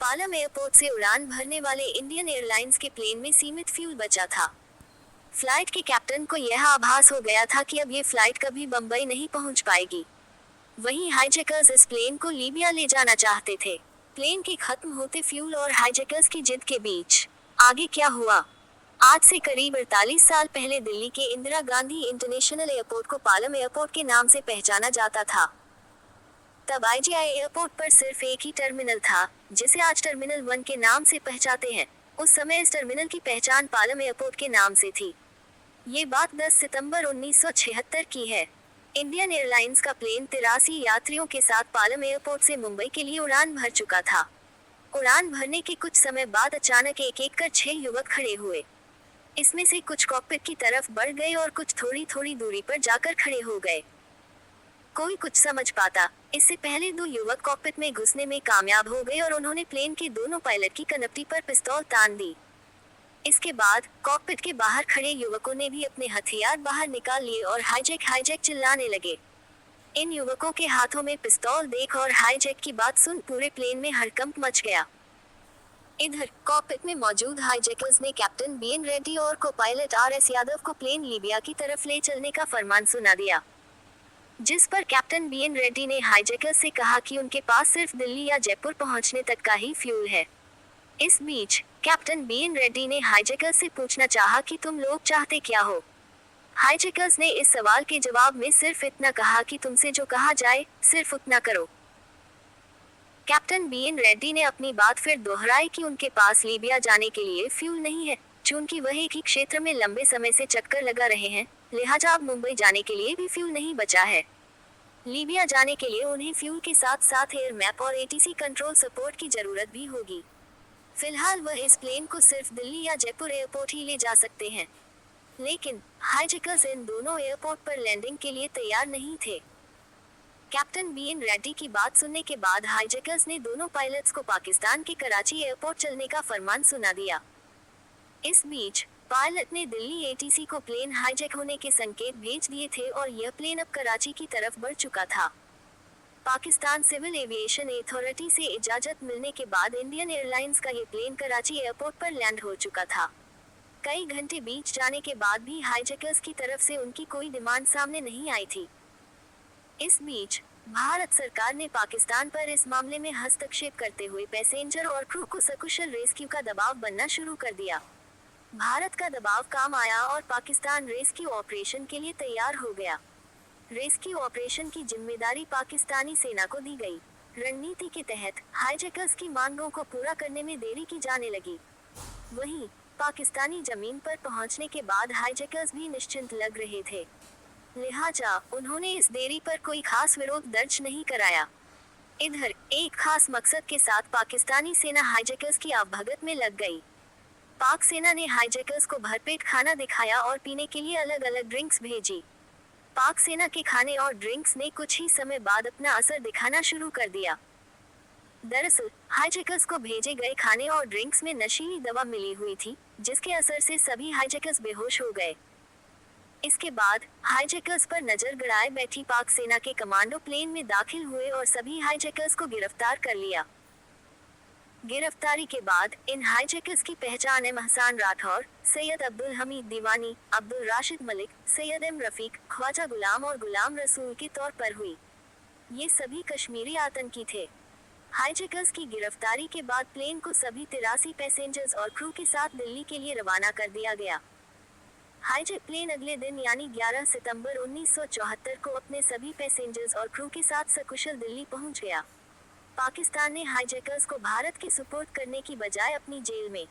Palam airport से उड़ान भरने वाले इंडियन एयरलाइंस के प्लेन में सीमित फ्यूल बचा था। फ्लाइट के कैप्टन को यह आभास हो गया था कि अब ये फ्लाइट कभी बंबई नहीं पहुंच पाएगी। वहीं हाईजैकर्स इस प्लेन को लीबिया ले जाना चाहते थे। प्लेन के खत्म होते फ्यूल और हाईजैकर्स की जिद के बीच आगे क्या हुआ? आज से करीब 48 साल पहले दिल्ली के इंदिरा गांधी इंटरनेशनल एयरपोर्ट को पालम एयरपोर्ट के नाम से पहचाना जाता था। तब आईजीआई एयरपोर्ट पर सिर्फ एक ही टर्मिनल था, जिसे आज टर्मिनल 1 के नाम से पहचानते हैं। उस समय इस टर्मिनल की पहचान पालम एयरपोर्ट के नाम से थी। ये बात 10 सितंबर 1976 की है। इंडियन एयरलाइंस का प्लेन 83 यात्रियों के साथ पालम एयरपोर्ट से मुंबई के लिए उड़ान भर चुका था। उड़ान भरने के कुछ समय बाद अचानक एक एक कर 6 युवक खड़े हुए। इसमें से कुछ कॉकपिट की तरफ बढ़ गए और कुछ थोड़ी थोड़ी दूरी पर जाकर खड़े हो गए। कोई कुछ समझ पाता, इससे पहले 2 युवक कॉकपिट में घुसने में कामयाब हो गए और उन्होंने प्लेन के दोनों पायलट की कनपटी पर पिस्तौल तान दी। इसके बाद कॉकपिट के बाहर खड़े युवकों ने भी अपने हथियार बाहर निकाल लिए और हाईजैक हाईजैक चिल्लाने लगे। इन युवकों के हाथों में पिस्तौल देख और हाईजैक की बात सुन पूरे प्लेन में हड़कंप मच गया। इधर कॉकपिट में मौजूद हाईजैकर्स ने कैप्टन बीएन रेड्डी और को पायलट आरएस यादव को प्लेन लीबिया की तरफ ले चलने का फरमान सुना दिया, जिस पर कैप्टन बीएन रेड्डी ने हाईजैकर्स से कहा कि उनके पास सिर्फ दिल्ली या जयपुर पहुंचने तक का ही फ्यूल है। इस बीच कैप्टन बीएन रेड्डी ने हाईजैकर्स से पूछना चाहा कि तुम लोग चाहते क्या हो। हाईजैकर्स ने इस सवाल के जवाब में सिर्फ इतना कहा कि तुमसे जो कहा जाए सिर्फ उतना करो। कैप्टन बीएन रेड्डी ने अपनी बात फिर दोहराई कि उनके पास लीबिया जाने के लिए फ्यूल नहीं है, चूंकि वह एक ही क्षेत्र में लंबे समय से चक्कर लगा रहे हैं, लिहाजा अब मुंबई जाने के लिए भी फ्यूल नहीं बचा है। लीबिया जाने के लिए उन्हें फ्यूल के साथ साथ एयर मैप और एटीसी कंट्रोल सपोर्ट की जरूरत भी होगी। फिलहाल वह इस प्लेन को सिर्फ दिल्ली या जयपुर एयरपोर्ट ही ले जा सकते हैं, लेकिन हाईजैकर्स इन दोनों एयरपोर्ट पर लैंडिंग के लिए तैयार नहीं थे। कैप्टन बीएन रेड्डी की बात सुनने के बाद हाईजैकर्स ने दोनों पायलट्स को पाकिस्तान के कराची एयरपोर्ट चलने का फरमान सुना दिया। इस बीच पायलट ने दिल्ली एटीसी को प्लेन हाईजैक होने के संकेत भेज दिए थे और यह प्लेन अब कराची की तरफ बढ़ चुका था। पाकिस्तान सिविल एविएशन अथॉरिटी से इजाजत मिलने के बाद इंडियन एयरलाइंस का ये प्लेन कराची एयरपोर्ट पर लैंड हो चुका था। कई घंटे बीत जाने के बाद भी हाईजैकर्स की तरफ से उनकी कोई डिमांड सामने नहीं आई थी। इस बीच भारत सरकार ने पाकिस्तान पर इस मामले में हस्तक्षेप करते हुए पैसेंजर और क्रू को सकुशल रेस्क्यू का दबाव बनना शुरू कर दिया। भारत का दबाव काम आया और पाकिस्तान रेस्क्यू ऑपरेशन के लिए तैयार हो गया। रेस्क्यू ऑपरेशन की जिम्मेदारी पाकिस्तानी सेना को दी गई। रणनीति के तहत हाईजैकर्स की मांगों को पूरा करने में देरी की जाने लगी। वहीं पाकिस्तानी जमीन पर पहुंचने के बाद हाईजैकर्स भी निश्चिंत लग रहे थे, लिहाजा उन्होंने इस देरी पर कोई खास विरोध दर्ज नहीं कराया। इधर एक खास मकसद के साथ पाकिस्तानी सेना हाईजैकर्स की आवभगत में लग गई। पाक सेना ने हाईजैकर्स को भरपेट खाना दिखाया और पीने के लिए अलग अलग ड्रिंक्स भेजी। पाक सेना के खाने और ड्रिंक्स ने कुछ ही समय बाद अपना असर दिखाना शुरू कर दिया। दरअसल हाईजैकर्स को भेजे गए खाने और ड्रिंक्स में नशीली दवा मिली हुई थी, जिसके असर से सभी हाईजैकर्स बेहोश हो गए। इसके बाद हाईजैकर्स पर नजर गड़ाए बैठी पाक सेना के कमांडो प्लेन में दाखिल हुए और सभी हाईजैकर्स को गिरफ्तार कर लिया। गिरफ्तारी के बाद इन हाईजैकर्स की पहचान एम हसान राठौर, सैयद अब्दुल हमीद दीवानी, अब्दुल राशिद मलिक, सैयद एम रफीक, ख्वाजा गुलाम और गुलाम रसूल के तौर पर हुई। ये सभी कश्मीरी आतंकी थे। हाईजैकर्स की गिरफ्तारी के बाद प्लेन को सभी 83 पैसेंजर्स और क्रू के साथ दिल्ली के लिए रवाना कर दिया गया। हाईजैक प्लेन अगले दिन यानी 11 सितंबर 1974 को अपने सभी पैसेंजर्स और क्रू के साथ सकुशल दिल्ली पहुंच गया। पाकिस्तान ने हाईजैकर्स को भारत के सुपुर्द करने की बजाय अपनी जेल में